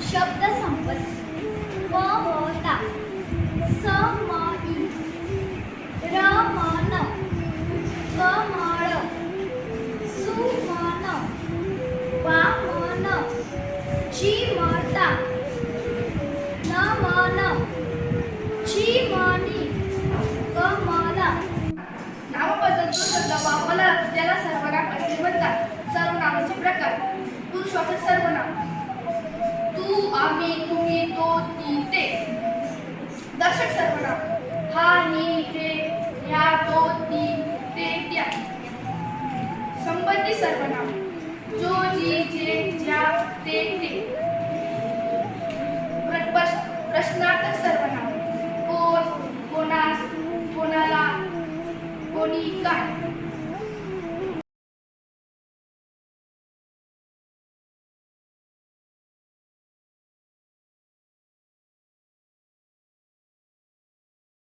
शब्द संपत्ती ममता समई रमण कमळ सुमन वामन चिमटा नमन चिमणी कमल. नामपदार्थ शब्द वापरला त्याला सर्वनाम असे म्हणतात. सर्वनामाचे प्रकार. पुरुषवाचक सर्वनाम तू आम्ही तुम्ही तो ती ते. दर्शक सर्वनाम हा ही हे ह्या तो ती ते त्या. संबंधी सर्वनाम